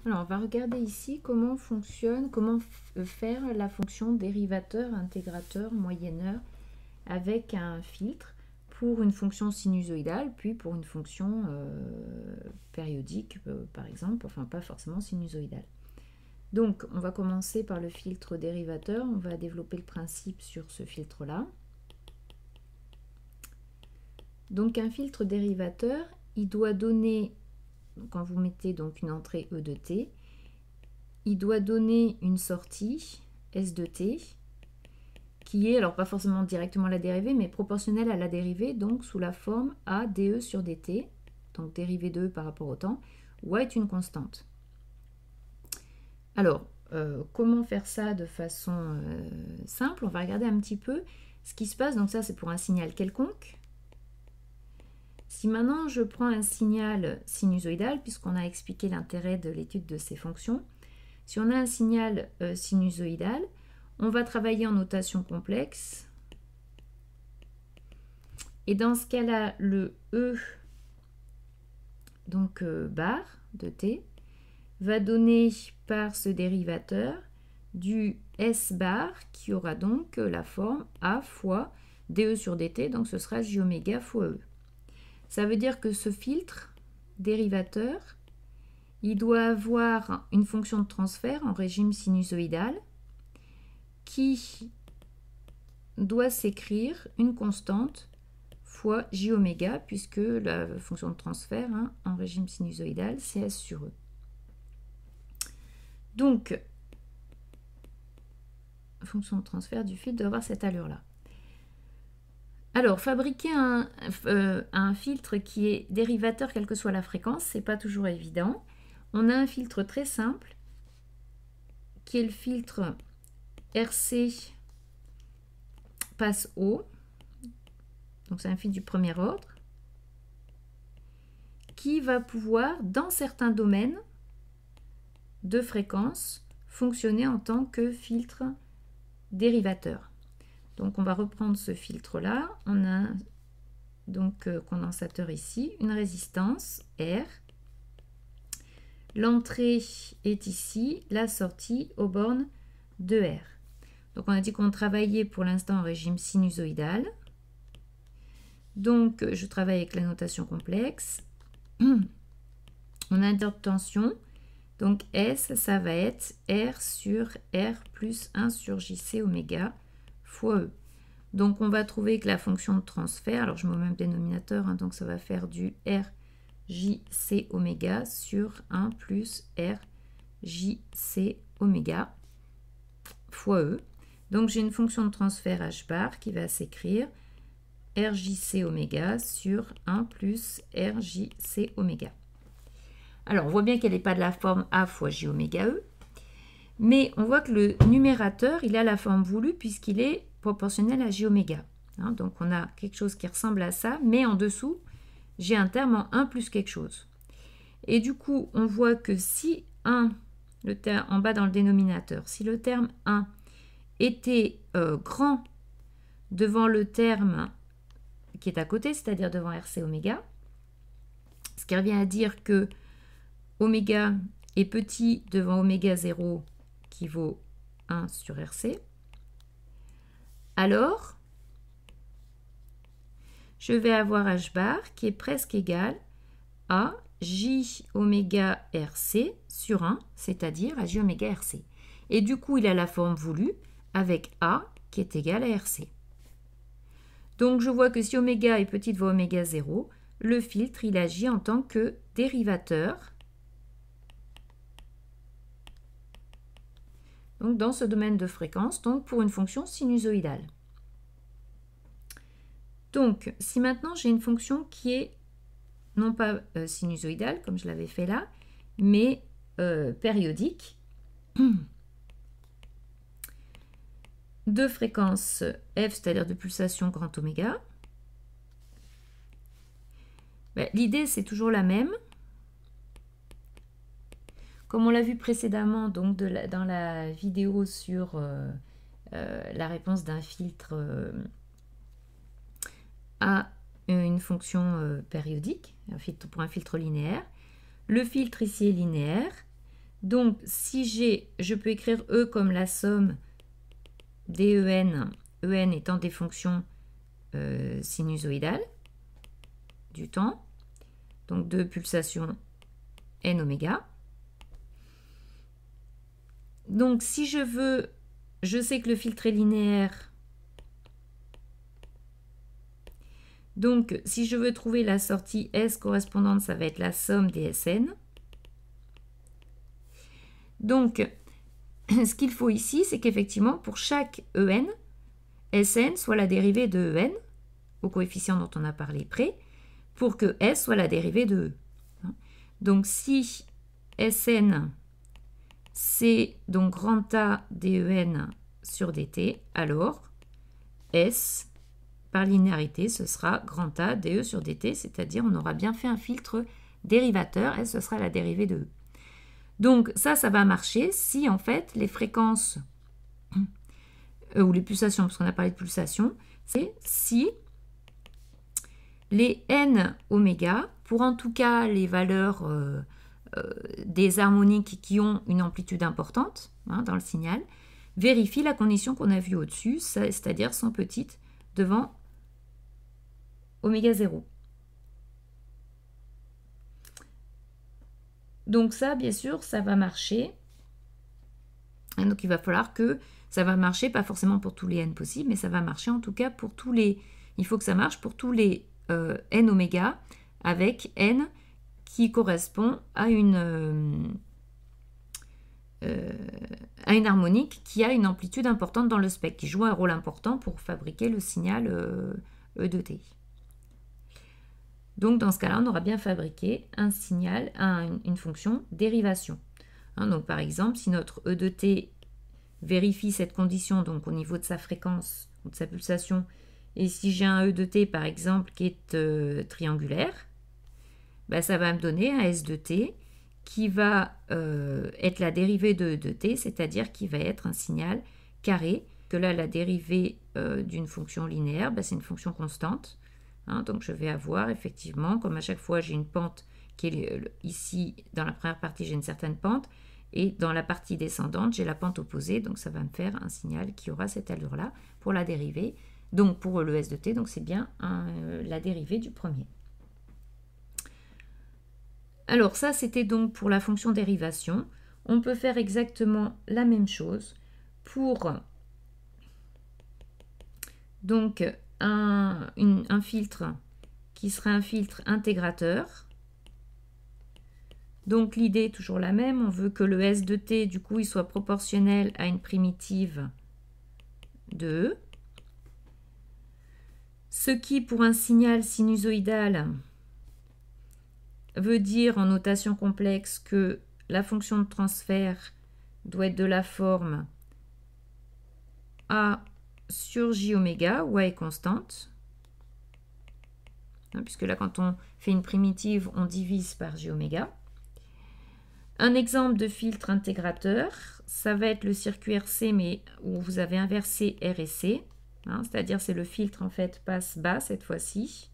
Alors, on va regarder ici comment fonctionne, faire la fonction dérivateur, intégrateur, moyenneur avec un filtre pour une fonction sinusoïdale, puis pour une fonction périodique, par exemple, enfin pas forcément sinusoïdale. Donc, on va commencer par le filtre dérivateur. On va développer le principe sur ce filtre-là. Donc, un filtre dérivateur, il doit donner, quand vous mettez donc une entrée E de t, il doit donner une sortie S de t qui est, alors pas forcément directement la dérivée, mais proportionnelle à la dérivée, donc sous la forme A dE sur dt, donc dérivée de E par rapport au temps, où A est une constante. Alors, comment faire ça de façon simple? On va regarder un petit peu ce qui se passe. Donc ça, c'est pour un signal quelconque. Si maintenant je prends un signal sinusoïdal, puisqu'on a expliqué l'intérêt de l'étude de ces fonctions, si on a un signal sinusoïdal, on va travailler en notation complexe. Et dans ce cas-là, le E, donc bar de t, va donner par ce dérivateur du S bar qui aura donc la forme A fois dE sur dt, donc ce sera J oméga fois E. Ça veut dire que ce filtre dérivateur, il doit avoir une fonction de transfert en régime sinusoïdal qui doit s'écrire une constante fois J oméga, puisque la fonction de transfert en régime sinusoïdal, c'est S sur E. Donc, la fonction de transfert du filtre doit avoir cette allure-là. Alors, fabriquer un filtre qui est dérivateur, quelle que soit la fréquence, c'est pas toujours évident. On a un filtre très simple, qui est le filtre RC passe haut. Donc, c'est un filtre du premier ordre, qui va pouvoir, dans certains domaines de fréquence, fonctionner en tant que filtre dérivateur. Donc on va reprendre ce filtre-là. On a donc condensateur ici, une résistance R. L'entrée est ici, la sortie aux bornes de R. Donc on a dit qu'on travaillait pour l'instant en régime sinusoïdal. Donc je travaille avec la notation complexe. On a une tension. Donc S, ça va être R sur R plus 1 sur JC oméga fois E. Donc on va trouver que la fonction de transfert, alors je mets au même dénominateur, donc ça va faire du RJC oméga sur 1 plus RJC oméga fois E. Donc j'ai une fonction de transfert H bar qui va s'écrire RJC oméga sur 1 plus RJC oméga. Alors on voit bien qu'elle n'est pas de la forme A fois J oméga E, mais on voit que le numérateur, il a la forme voulue puisqu'il est proportionnel à J oméga. Donc on a quelque chose qui ressemble à ça, mais en dessous, j'ai un terme en 1 plus quelque chose. Et du coup, on voit que si 1, le terme en bas dans le dénominateur, si le terme 1 était grand devant le terme qui est à côté, c'est-à-dire devant RC oméga, ce qui revient à dire que oméga est petit devant oméga 0 qui vaut 1 sur RC, alors je vais avoir H bar qui est presque égal à J oméga RC sur 1, c'est-à-dire à J oméga RC. Et du coup, il a la forme voulue avec A qui est égal à RC. Donc, je vois que si oméga est petit devant oméga 0, le filtre, il agit en tant que dérivateur. Donc, dans ce domaine de fréquence, donc pour une fonction sinusoïdale. Donc, si maintenant j'ai une fonction qui est non pas sinusoïdale, comme je l'avais fait là, mais périodique, de fréquence f, c'est-à-dire de pulsation grand oméga, l'idée c'est toujours la même. Comme on l'a vu précédemment donc dans la vidéo sur la réponse d'un filtre à une fonction périodique, pour un filtre linéaire. Le filtre ici est linéaire, Donc, si je peux écrire E comme la somme des EN étant des fonctions sinusoïdales du temps, donc de pulsation n oméga. Donc, si je sais que le filtre est linéaire. Donc, si je veux trouver la sortie S correspondante, ça va être la somme des Sn. Donc, ce qu'il faut ici, c'est qu'effectivement, pour chaque En, Sn soit la dérivée de En, au coefficient dont on a parlé près, pour que S soit la dérivée de E. Donc, si Sn, c'est donc grand A dEn sur dt, alors S, par linéarité, ce sera grand A dE sur dt, c'est-à-dire on aura bien fait un filtre dérivateur, et ce sera la dérivée de E. Donc ça va marcher si en fait les fréquences, ou les pulsations, parce qu'on a parlé de pulsations, c'est si les n oméga, pour en tout cas les valeurs des harmoniques qui ont une amplitude importante dans le signal, vérifient la condition qu'on a vue au-dessus, c'est-à-dire sont petites devant oméga 0. Donc ça, bien sûr, ça va marcher. Et donc il va falloir que ça va marcher, pas forcément pour tous les n possibles, mais ça va marcher en tout cas pour tous les... Il faut que ça marche pour tous les n oméga avec n qui correspond à une harmonique qui a une amplitude importante dans le spectre, qui joue un rôle important pour fabriquer le signal E de t. Donc dans ce cas-là, on aura bien fabriqué un signal, une fonction dérivation. Donc par exemple, si notre E de t vérifie cette condition donc au niveau de sa fréquence ou de sa pulsation, et si j'ai un E de t par exemple qui est triangulaire, ça va me donner un S de t qui va être la dérivée de E de t, c'est-à-dire qui va être un signal carré, que là la dérivée d'une fonction linéaire, c'est une fonction constante. Donc je vais avoir effectivement, comme à chaque fois j'ai une pente qui est ici, dans la première partie j'ai une certaine pente, et dans la partie descendante j'ai la pente opposée, donc ça va me faire un signal qui aura cette allure-là pour la dérivée, donc pour le S de t, donc c'est bien la dérivée du premier. Alors ça c'était donc pour la fonction dérivation. On peut faire exactement la même chose pour donc un filtre qui serait un filtre intégrateur. Donc l'idée est toujours la même, on veut que le S de t du coup il soit proportionnel à une primitive de E, ce qui pour un signal sinusoïdal veut dire en notation complexe que la fonction de transfert doit être de la forme A sur j oméga, où A est constante, puisque là quand on fait une primitive on divise par j oméga. Un exemple de filtre intégrateur, ça va être le circuit RC, mais où vous avez inversé R et C, c'est-à-dire c'est le filtre en fait passe bas cette fois-ci.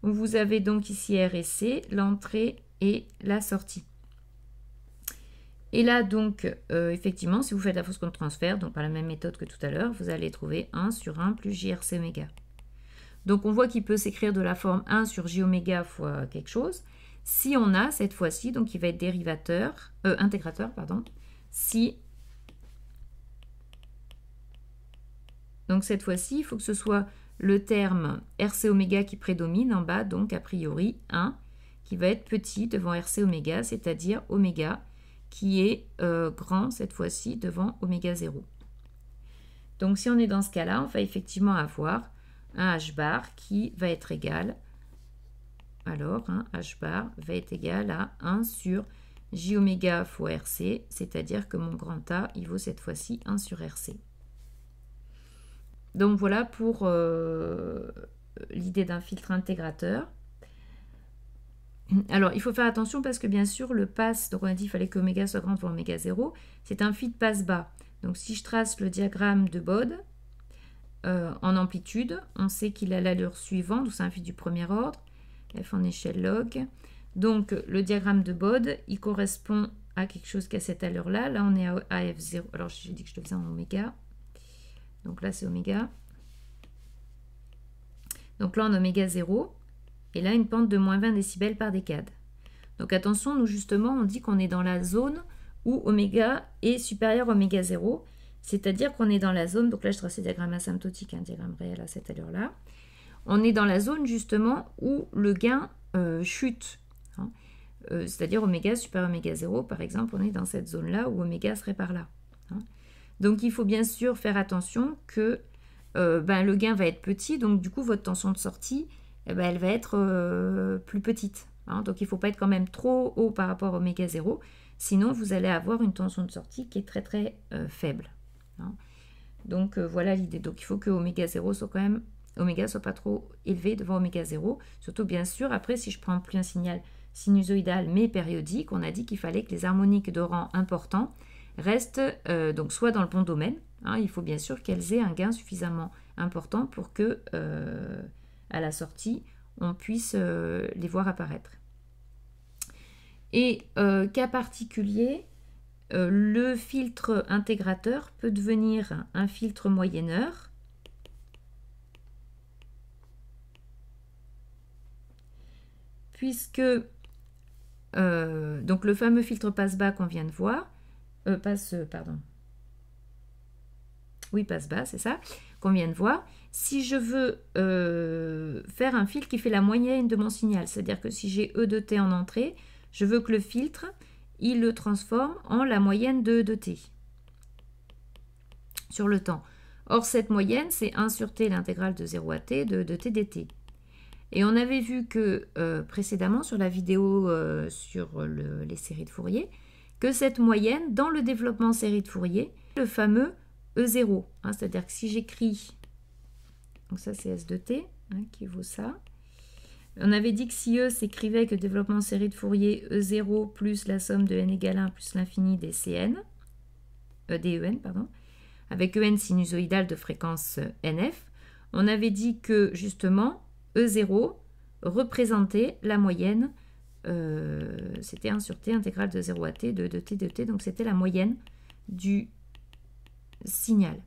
Vous avez donc ici R et C, l'entrée et la sortie. Et là donc effectivement si vous faites la fausse compte transfert, donc par la même méthode que tout à l'heure, vous allez trouver 1 sur 1 plus JRC oméga. Donc on voit qu'il peut s'écrire de la forme 1 sur j oméga fois quelque chose. Si on a cette fois-ci, donc il va être intégrateur, pardon, si donc cette fois-ci, il faut que ce soit le terme RC oméga qui prédomine en bas, donc a priori 1, qui va être petit devant RC oméga, c'est-à-dire oméga qui est grand cette fois-ci devant oméga 0. Donc si on est dans ce cas-là, on va effectivement avoir un h bar qui va être égal, alors h bar va être égal à 1 sur j oméga fois RC, c'est-à-dire que mon grand A, il vaut cette fois-ci 1 sur RC. Donc voilà pour l'idée d'un filtre intégrateur. Alors il faut faire attention parce que bien sûr le pass, donc on a dit qu'il fallait que oméga soit grand pour oméga 0, c'est un filtre passe bas. Donc si je trace le diagramme de Bode, en amplitude, on sait qu'il a l'allure suivante, donc c'est un filtre du premier ordre, f en échelle log. Donc le diagramme de Bode, il correspond à quelque chose qu'à cette allure-là. Là, on est à F0. Alors, j'ai dit que je le faisais en oméga. Donc là, c'est oméga. Donc là, en oméga 0. Et là, une pente de moins 20 décibels par décade. Donc attention, nous justement, on dit qu'on est dans la zone où oméga est supérieur à oméga 0. C'est-à-dire qu'on est dans la zone, donc là, je trace le diagramme asymptotique, un diagramme réel à cette allure-là. On est dans la zone justement où le gain chute. C'est-à-dire oméga supérieur à oméga 0, par exemple, on est dans cette zone-là où oméga serait par là. Donc il faut bien sûr faire attention que le gain va être petit, donc du coup votre tension de sortie, elle va être plus petite. Donc il ne faut pas être quand même trop haut par rapport à oméga 0, sinon vous allez avoir une tension de sortie qui est très très faible. Donc voilà l'idée. Donc il faut que oméga 0 soit quand même, oméga soit pas trop élevé devant oméga 0, surtout bien sûr après si je prends plus un signal sinusoïdal mais périodique, on a dit qu'il fallait que les harmoniques de rang important restent donc soit dans le bon domaine, il faut bien sûr qu'elles aient un gain suffisamment important pour que à la sortie on puisse les voir apparaître. Et cas particulier, le filtre intégrateur peut devenir un filtre moyenneur. Puisque donc le fameux filtre passe-bas qu'on vient de voir, passe-bas, c'est ça, qu'on vient de voir. Si je veux faire un filtre qui fait la moyenne de mon signal, c'est-à-dire que si j'ai E de T en entrée, je veux que le filtre, il le transforme en la moyenne de E de T sur le temps. Or, cette moyenne, c'est 1 sur T, l'intégrale de 0 à T, de T dt. Et on avait vu que précédemment, sur la vidéo sur les séries de Fourier, que cette moyenne, dans le développement série de Fourier, le fameux E0. C'est-à-dire que si j'écris, donc ça c'est S de T, qui vaut ça. On avait dit que si E s'écrivait avec le développement série de Fourier, E0 plus la somme de n égale 1 plus l'infini des Cn, den, pardon, avec En sinusoïdal de fréquence NF, on avait dit que justement, E0 représentait la moyenne, c'était 1 sur T, intégrale de 0 à T, de T de T, donc c'était la moyenne du signal.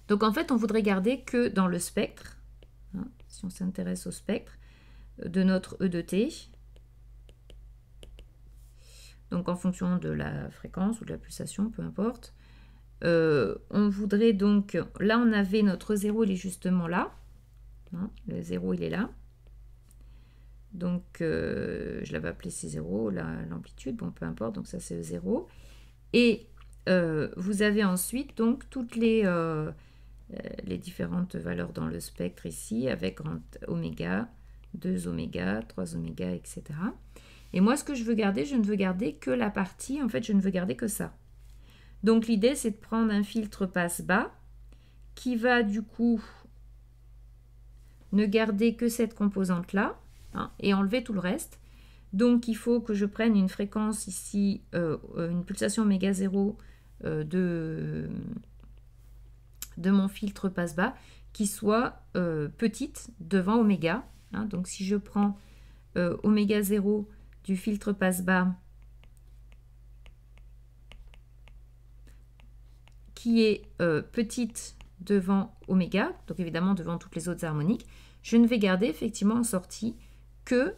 Donc en fait, on voudrait garder que dans le spectre, si on s'intéresse au spectre, de notre E de T, donc en fonction de la fréquence ou de la pulsation, peu importe, on voudrait donc, là on avait notre 0, il est justement là, le 0 il est là, donc je l'avais appelé C0, l'amplitude, bon peu importe, donc ça c'est E0, et vous avez ensuite donc toutes les différentes valeurs dans le spectre ici, avec grand oméga, 2 oméga, 3 oméga, etc. Et moi, ce que je veux garder, je ne veux garder que la partie, en fait, je ne veux garder que ça. Donc, l'idée, c'est de prendre un filtre passe-bas qui va, du coup, ne garder que cette composante-là et enlever tout le reste. Donc, il faut que je prenne une fréquence ici, une pulsation oméga 0 de mon filtre passe-bas qui soit petite devant oméga. Donc, si je prends oméga 0 du filtre passe-bas qui est petite devant oméga, donc évidemment devant toutes les autres harmoniques, je ne vais garder effectivement en sortie que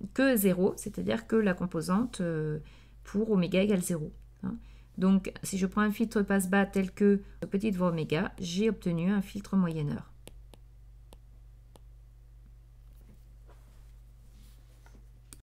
0, c'est-à-dire que la composante pour oméga égale 0. Donc si je prends un filtre passe-bas tel que petit devant oméga, j'ai obtenu un filtre moyenneur.